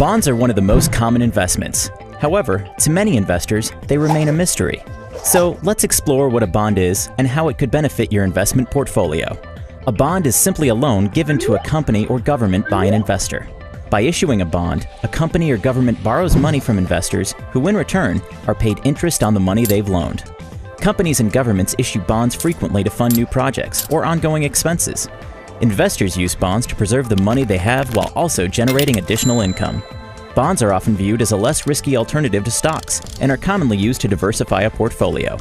Bonds are one of the most common investments. However, to many investors, they remain a mystery. So let's explore what a bond is and how it could benefit your investment portfolio. A bond is simply a loan given to a company or government by an investor. By issuing a bond, a company or government borrows money from investors who, in return, are paid interest on the money they've loaned. Companies and governments issue bonds frequently to fund new projects or ongoing expenses. Investors use bonds to preserve the money they have while also generating additional income. Bonds are often viewed as a less risky alternative to stocks and are commonly used to diversify a portfolio.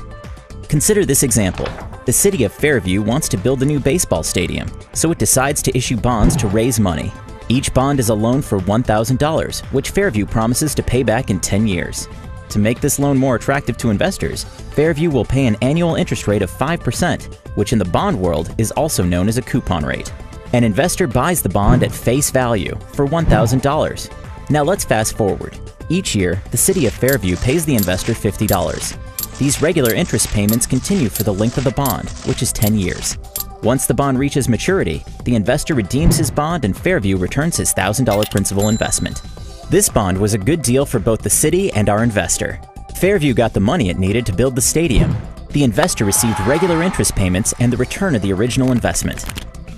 Consider this example. The city of Fairview wants to build a new baseball stadium, so it decides to issue bonds to raise money. Each bond is a loan for $1,000, which Fairview promises to pay back in 10 years. To make this loan more attractive to investors, Fairview will pay an annual interest rate of 5%, which in the bond world is also known as a coupon rate. An investor buys the bond at face value for $1,000. Now let's fast forward. Each year, the city of Fairview pays the investor $50. These regular interest payments continue for the length of the bond, which is 10 years. Once the bond reaches maturity, the investor redeems his bond and Fairview returns his $1,000 principal investment. This bond was a good deal for both the city and our investor. Fairview got the money it needed to build the stadium. The investor received regular interest payments and the return of the original investment.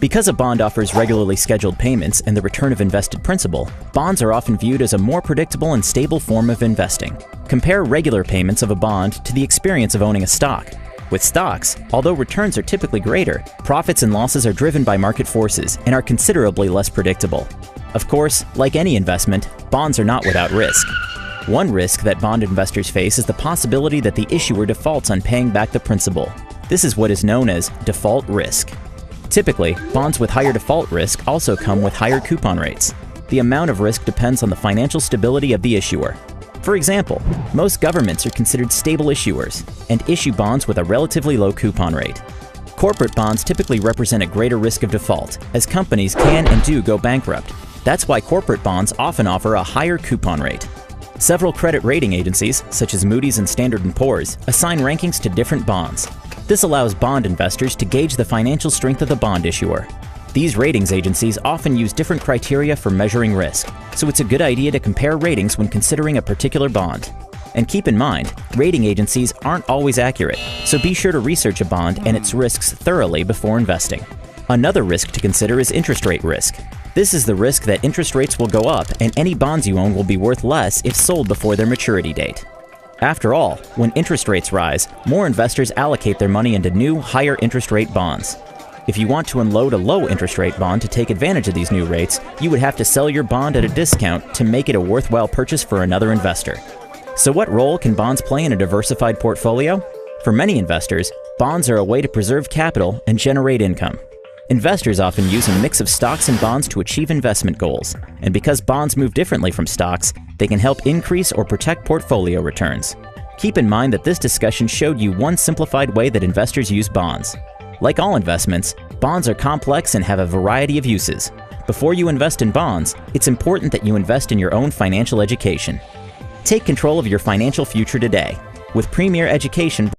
Because a bond offers regularly scheduled payments and the return of invested principal, bonds are often viewed as a more predictable and stable form of investing. Compare regular payments of a bond to the experience of owning a stock. With stocks, although returns are typically greater, profits and losses are driven by market forces and are considerably less predictable. Of course, like any investment, bonds are not without risk. One risk that bond investors face is the possibility that the issuer defaults on paying back the principal. This is what is known as default risk. Typically, bonds with higher default risk also come with higher coupon rates. The amount of risk depends on the financial stability of the issuer. For example, most governments are considered stable issuers and issue bonds with a relatively low coupon rate. Corporate bonds typically represent a greater risk of default, as companies can and do go bankrupt. That's why corporate bonds often offer a higher coupon rate. Several credit rating agencies, such as Moody's and Standard & Poor's, assign rankings to different bonds. This allows bond investors to gauge the financial strength of the bond issuer. These ratings agencies often use different criteria for measuring risk, so it's a good idea to compare ratings when considering a particular bond. And keep in mind, rating agencies aren't always accurate, so be sure to research a bond and its risks thoroughly before investing. Another risk to consider is interest rate risk. This is the risk that interest rates will go up and any bonds you own will be worth less if sold before their maturity date. After all, when interest rates rise, more investors allocate their money into new, higher interest rate bonds. If you want to unload a low interest rate bond to take advantage of these new rates, you would have to sell your bond at a discount to make it a worthwhile purchase for another investor. So what role can bonds play in a diversified portfolio? For many investors, bonds are a way to preserve capital and generate income. Investors often use a mix of stocks and bonds to achieve investment goals, and because bonds move differently from stocks, they can help increase or protect portfolio returns. Keep in mind that this discussion showed you one simplified way that investors use bonds. Like all investments, bonds are complex and have a variety of uses. Before you invest in bonds, it's important that you invest in your own financial education. Take control of your financial future today with Premier Education.